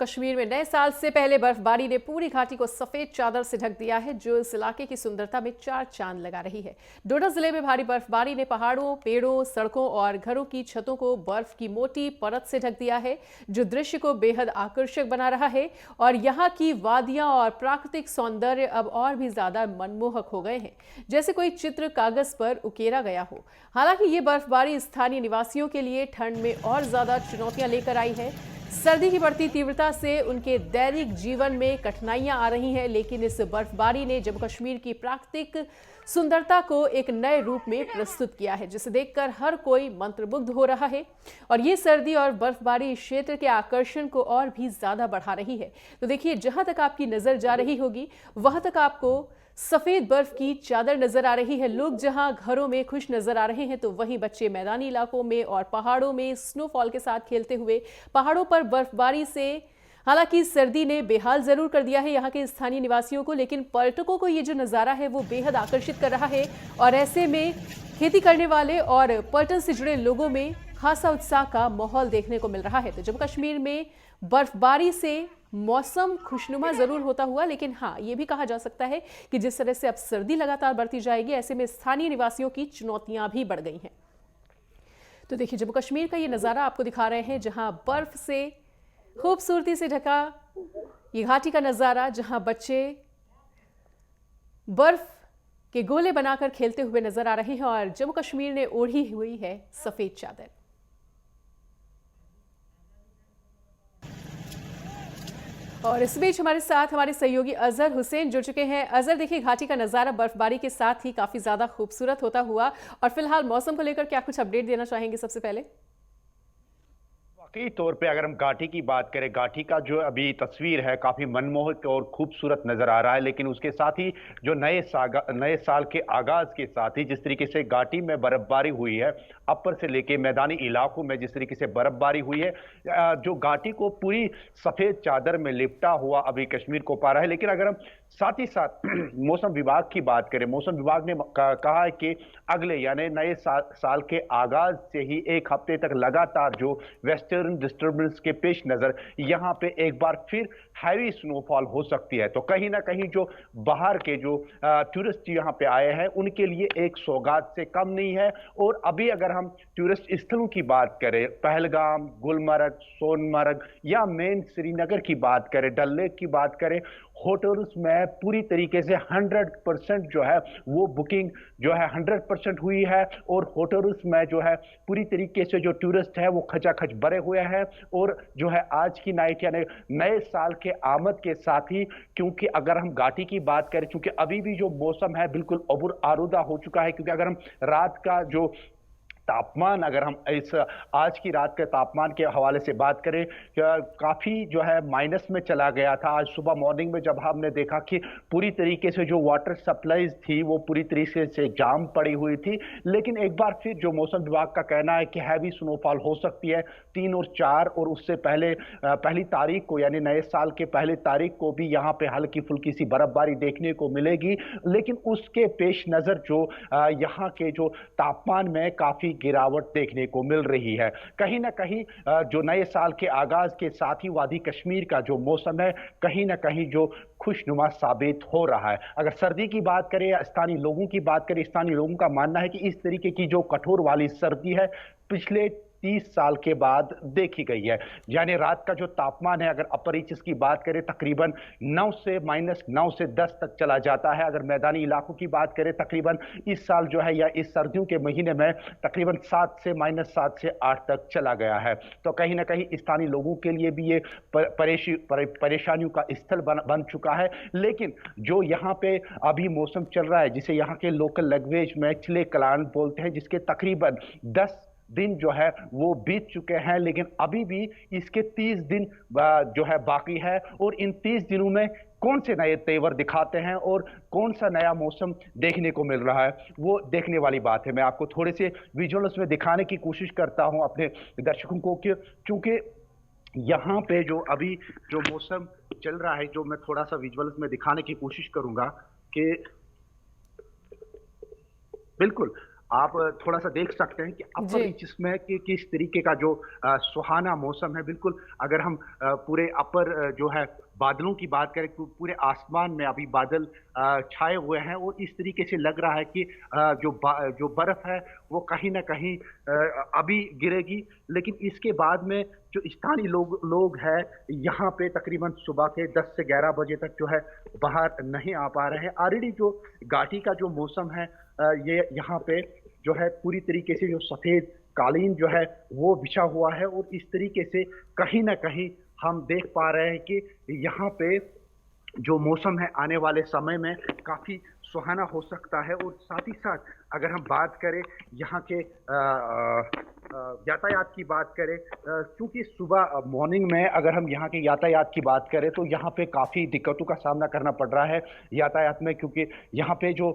कश्मीर में नए साल से पहले बर्फबारी ने पूरी घाटी को सफेद चादर से ढक दिया है, जो इस इलाके की सुंदरता में चार चांद लगा रही है। डोडा जिले में भारी बर्फबारी ने पहाड़ों, पेड़ों, सड़कों और घरों की छतों को बर्फ की मोटी परत से ढक दिया है, जो दृश्य को बेहद आकर्षक बना रहा है। और यहाँ की वादियां और प्राकृतिक सौंदर्य अब और भी ज्यादा मनमोहक हो गए हैं, जैसे कोई चित्र कागज पर उकेरा गया हो। हालांकि ये बर्फबारी स्थानीय निवासियों के लिए ठंड में और ज्यादा चुनौतियां लेकर आई है। सर्दी की बढ़ती तीव्रता से उनके दैनिक जीवन में कठिनाइयां आ रही हैं, लेकिन इस बर्फबारी ने जम्मू कश्मीर की प्राकृतिक सुंदरता को एक नए रूप में प्रस्तुत किया है, जिसे देखकर हर कोई मंत्रमुग्ध हो रहा है। और ये सर्दी और बर्फबारी इस क्षेत्र के आकर्षण को और भी ज्यादा बढ़ा रही है। तो देखिए, जहां तक आपकी नजर जा रही होगी वहां तक आपको सफेद बर्फ की चादर नजर आ रही है। लोग जहां घरों में खुश नजर आ रहे हैं, तो वहीं बच्चे मैदानी इलाकों में और पहाड़ों में स्नोफॉल के साथ खेलते हुए। पहाड़ों पर बर्फबारी से हालांकि सर्दी ने बेहाल जरूर कर दिया है यहाँ के स्थानीय निवासियों को, लेकिन पर्यटकों को ये जो नज़ारा है वो बेहद आकर्षित कर रहा है। और ऐसे में खेती करने वाले और पर्यटन से जुड़े लोगों में खासा उत्साह का माहौल देखने को मिल रहा है। तो जम्मू कश्मीर में बर्फबारी से मौसम खुशनुमा जरूर होता हुआ, लेकिन हाँ, ये भी कहा जा सकता है कि जिस तरह से अब सर्दी लगातार बढ़ती जाएगी, ऐसे में स्थानीय निवासियों की चुनौतियां भी बढ़ गई हैं। तो देखिए, जम्मू कश्मीर का ये नज़ारा आपको दिखा रहे हैं, जहां बर्फ से खूबसूरती से ढका ये घाटी का नज़ारा, जहां बच्चे बर्फ के गोले बनाकर खेलते हुए नजर आ रहे हैं और जम्मू कश्मीर ने ओढ़ी हुई है सफेद चादर। और इस बीच हमारे साथ हमारे सहयोगी अजहर हुसैन जुड़ चुके हैं। अजहर, देखिए, घाटी का नज़ारा बर्फबारी के साथ ही काफ़ी ज़्यादा खूबसूरत होता हुआ, और फिलहाल मौसम को लेकर क्या कुछ अपडेट देना चाहेंगे सबसे पहले? वाकई तौर पे अगर हम घाटी की बात करें, घाटी का जो अभी तस्वीर है काफी मनमोहक और खूबसूरत नजर आ रहा है। लेकिन उसके साथ ही जो नए साल के आगाज के साथ ही जिस तरीके से घाटी में बर्फबारी हुई है, अपर से लेके मैदानी इलाकों में जिस तरीके से बर्फबारी हुई है, जो घाटी को पूरी सफेद चादर में लिपटा हुआ अभी कश्मीर को पा रहा है। लेकिन अगर हम साथ ही साथ मौसम विभाग की बात करें, मौसम विभाग ने कहा है कि अगले यानी नए साल के आगाज से ही एक हफ्ते तक लगातार जो वेस्टर्न डिस्टर्बेंस के पेश नजर यहां पे एक बार फिर हैवी स्नोफॉल हो सकती है। तो कहीं ना कहीं जो बाहर के जो टूरिस्ट यहां पे आए हैं उनके लिए एक सौगात से कम नहीं है। और अभी अगर हम टूरिस्ट स्थलों की बात करें, पहलगाम, गुलमर्ग, सोनमर्ग या मेन श्रीनगर की बात करें, डल लेक की बात करें, होटल्स में पूरी तरीके से 100% जो है वो बुकिंग जो है 100% हुई है। और होटल्स में जो है पूरी तरीके से जो टूरिस्ट है वो खचाखच भरे हुए हैं। और जो है आज की नाइट यानी नए साल के आमद के साथ ही, क्योंकि अगर हम घाटी की बात करें, क्योंकि अभी भी जो मौसम है बिल्कुल अबुर आरूदा हो चुका है, क्योंकि अगर हम रात का जो तापमान, अगर हम इस आज की रात के तापमान के हवाले से बात करें, काफी जो है माइनस में चला गया था। आज सुबह मॉर्निंग में जब हमने देखा कि पूरी तरीके से जो वाटर सप्लाईज थी वो पूरी तरीके से जाम पड़ी हुई थी। लेकिन एक बार फिर जो मौसम विभाग का कहना है कि हैवी स्नोफॉल हो सकती है 3 और 4, और उससे पहले पहली तारीख को यानी नए साल के पहली तारीख को भी यहाँ पे हल्की फुल्की सी बर्फबारी देखने को मिलेगी। लेकिन उसके पेश नजर जो यहाँ के जो तापमान में काफी गिरावट देखने को मिल रही है। कहीं ना कहीं जो नए साल के आगाज के साथ ही वादी कश्मीर का जो मौसम है कहीं ना कहीं जो खुशनुमा साबित हो रहा है। अगर सर्दी की बात करें या स्थानीय लोगों की बात करें, स्थानीय लोगों का मानना है कि इस तरीके की जो कठोर वाली सर्दी है पिछले 30 साल के बाद देखी गई है। यानी रात का जो तापमान है, अगर अपर रीचेस की बात करें, तकरीबन 9 से -9 से 10 तक चला जाता है। अगर मैदानी इलाकों की बात करें, तकरीबन इस साल जो है या इस सर्दियों के महीने में तकरीबन 7 से -7 से 8 तक चला गया है। तो कहीं ना कहीं स्थानीय लोगों के लिए भी ये परेशानियों का स्थल बन चुका है। लेकिन जो यहाँ पे अभी मौसम चल रहा है, जिसे यहाँ के लोकल लैंग्वेज में चिले कलान बोलते हैं, जिसके तकरीबन 10 दिन जो है वो बीत चुके हैं, लेकिन अभी भी इसके 30 दिन जो है बाकी है। और इन 30 दिनों में कौन से नए तेवर दिखाते हैं और कौन सा नया मौसम देखने को मिल रहा है, वो देखने वाली बात है। मैं आपको थोड़े से विजुअल्स में दिखाने की कोशिश करता हूं अपने दर्शकों को, क्योंकि यहाँ पे जो अभी जो मौसम चल रहा है, जो मैं थोड़ा सा विजुअल्स में दिखाने की कोशिश करूंगा कि बिल्कुल आप थोड़ा सा देख सकते हैं कि अपर जी। रीचेस में कि किस तरीके का जो सुहाना मौसम है। बिल्कुल अगर हम पूरे अपर जो है बादलों की बात करें तो पूरे आसमान में अभी बादल छाए हुए हैं और इस तरीके से लग रहा है कि जो बर्फ है वो कहीं ना कहीं अभी गिरेगी। लेकिन इसके बाद में जो स्थानीय लोग हैं यहाँ पे तकरीबन सुबह के 10 से 11 बजे तक जो है बाहर नहीं आ पा रहे हैं। ऑलरेडी जो घाटी का जो मौसम है ये यहाँ पे जो है पूरी तरीके से जो सफेद कालीन जो है वो बिछा हुआ है और इस तरीके से कहीं ना कहीं हम देख पा रहे हैं कि यहाँ पे जो मौसम है आने वाले समय में काफी सुहाना हो सकता है। और साथ ही साथ अगर हम बात करें यहाँ के यातायात की बात करें, क्योंकि सुबह मॉर्निंग में अगर हम यहाँ के यातायात की बात करें तो यहाँ पे काफ़ी दिक्कतों का सामना करना पड़ रहा है यातायात में, क्योंकि यहाँ पे जो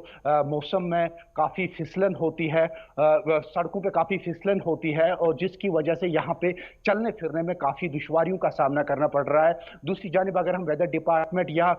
मौसम में काफ़ी फिसलन होती है, सड़कों पे काफ़ी फिसलन होती है और जिसकी वजह से यहाँ पे चलने फिरने में काफ़ी दुश्वारियों का सामना करना पड़ रहा है। दूसरी जानिब अगर हम वेदर डिपार्टमेंट या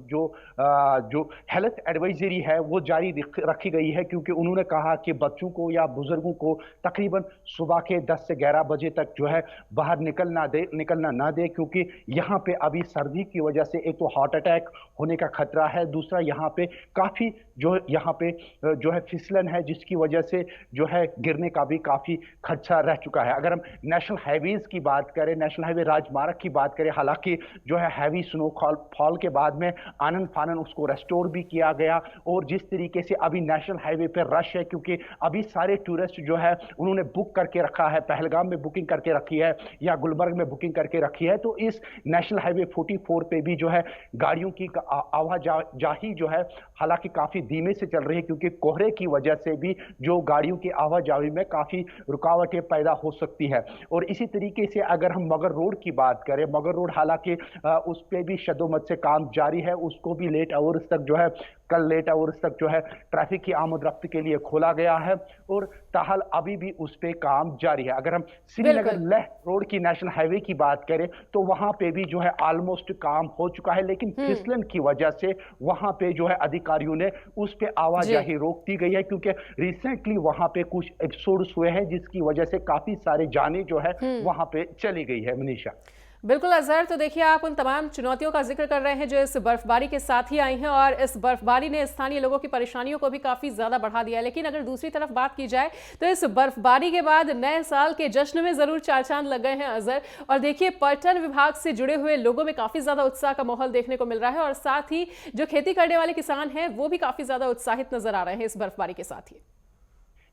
जो हेल्थ एडवाइजरी है वो जारी रखी गई है, क्योंकि उन्होंने कहा कि बच्चों को या बुजुर्गों को तकरीबन सुबह के 10 से 11 बजे तक जो है बाहर निकलना ना दे, क्योंकि यहाँ पे अभी सर्दी की वजह से एक तो हार्ट अटैक होने का खतरा है, दूसरा यहाँ पे काफी जो है फिसलन है जिसकी वजह से जो है गिरने का भी काफी खदशा रह चुका है। अगर हम नेशनल हाईवेज की बात करें, नेशनल हाईवे राजमार्ग की बात करें, हालांकि जो है हैवी स्नोफॉल के बाद में आनन फानन उसको रेस्टोर भी किया गया और जिस तरीके से अभी नेशनल हाईवे पे रश है, क्योंकि अभी सारे टूरिस्ट जो है उन्होंने बुक करके रखा है, पहलगाम में बुकिंग करके रखी है या गुलमर्ग में बुकिंग करके रखी है, तो इस नेशनल हाईवे 44 पे भी जो है गाड़ियों की आवाजाही जो है हालांकि काफी धीमे से चल रही है, क्योंकि कोहरे की वजह से भी जो गाड़ियों की आवाजाही में काफी रुकावटें पैदा हो सकती है। और इसी तरीके से अगर हम मगर रोड की बात करें, मगर रोड हालांकि उस पर भी शदोमत से काम जारी है, उसको भी लेट आवर्स तक जो है कल लेट आवर्स तक जो है ट्रैफिक की आमद रफ्त के लिए खोला गया है और ताहाल अभी भी उस पे काम जारी है। अगर हम श्रीनगर लेह रोड की नेशनल हाईवे की बात करें तो वहां पे भी जो है ऑलमोस्ट काम हो चुका है, लेकिन फिसलन की वजह से वहां पे जो है अधिकारियों ने उस पे आवाजाही रोक दी गई है, क्योंकि रिसेंटली वहां पे कुछ एपिसोड्स हुए हैं जिसकी वजह से काफी सारे जाने जो है वहां पे चली गई है। मनीषा बिल्कुल अजहर, तो देखिए आप उन तमाम चुनौतियों का जिक्र कर रहे हैं जो इस बर्फबारी के साथ ही आई हैं और इस बर्फबारी ने स्थानीय लोगों की परेशानियों को भी काफी ज्यादा बढ़ा दिया है। लेकिन अगर दूसरी तरफ बात की जाए तो इस बर्फबारी के बाद नए साल के जश्न में जरूर चार चांद लग गए हैं अजहर। और देखिए पर्यटन विभाग से जुड़े हुए लोगों में काफी ज्यादा उत्साह का माहौल देखने को मिल रहा है और साथ ही जो खेती करने वाले किसान हैं वो भी काफी ज्यादा उत्साहित नजर आ रहे हैं इस बर्फबारी के साथ ही।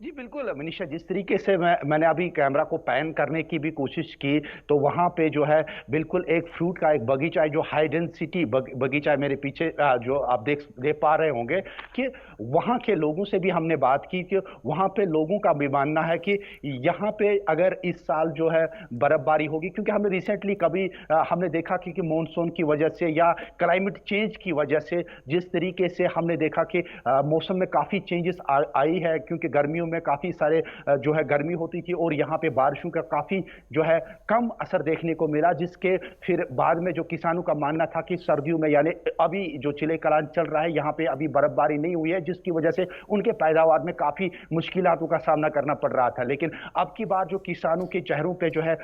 जी बिल्कुल मनीषा, जिस तरीके से मैंने अभी कैमरा को पैन करने की भी कोशिश की तो वहाँ पे जो है बिल्कुल एक फ्रूट का एक बगीचा है जो हाई डेंसिटी बगीचा है मेरे पीछे, जो आप देख पा रहे होंगे कि वहाँ के लोगों से भी हमने बात की कि वहाँ पे लोगों का भी मानना है कि यहाँ पे अगर इस साल जो है बर्फबारी होगी, क्योंकि हमने रिसेंटली कभी हमने देखा कि मानसून की वजह से या क्लाइमेट चेंज की वजह से जिस तरीके से हमने देखा कि मौसम में काफ़ी चेंजेस आई है, क्योंकि गर्मियों में काफी सारे जो है गर्मी होती थी और यहाँ पे बारिशों का काफी जो है कम असर देखने को मिला, जिसके फिर बाद में जो किसानों का मानना था कि सर्दियों में यानी अभी जो चिले कलान चल रहा है यहाँ पे अभी बर्फबारी नहीं हुई है, जिसकी वजह से उनके पैदावार में काफी मुश्किलातों का सामना करना पड़ रहा था। लेकिन अब की बार जो किसानों के चेहरों पे जो है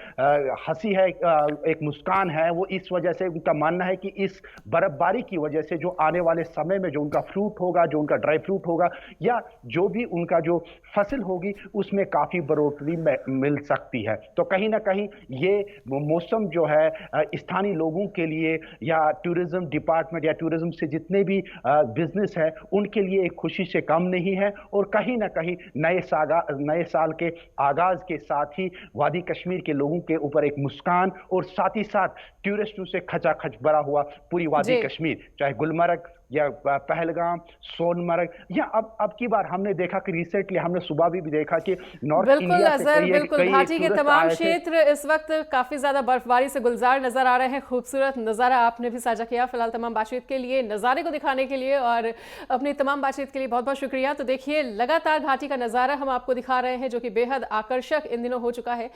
हंसी है, एक मुस्कान है, वो इस वजह से उनका मानना है कि इस बर्फबारी की वजह से जो आने वाले समय में जो उनका फ्रूट होगा, जो उनका ड्राई फ्रूट होगा या जो भी उनका जो फसल होगी उसमें काफी बढ़ोतरी मिल सकती है। तो कहीं ना कहीं ये मौसम जो है स्थानीय लोगों के लिए या टूरिज्म डिपार्टमेंट या टूरिज्म से जितने भी बिजनेस है उनके लिए एक खुशी से कम नहीं है और कहीं ना कहीं नए साल के आगाज के साथ ही वादी कश्मीर के लोगों के ऊपर एक मुस्कान और साथ ही साथ टूरिस्टों से खचाखच भरा हुआ पूरी वादी कश्मीर, चाहे गुलमर्ग या पहलगाम, सोनमर्ग या अब की बार हमने देखा कि रिसेंटली हमने सुबह भी देखा कि नॉर्थ इंडिया से बिल्कुल घाटी के तमाम क्षेत्र इस वक्त काफी ज्यादा बर्फबारी से गुलजार नजर आ रहे हैं। खूबसूरत नजारा आपने भी साझा किया। फिलहाल तमाम बातचीत के लिए, नजारे को दिखाने के लिए और अपनी तमाम बातचीत के लिए बहुत बहुत शुक्रिया। तो देखिए लगातार घाटी का नजारा हम आपको दिखा रहे हैं जो कि बेहद आकर्षक इन दिनों हो चुका है।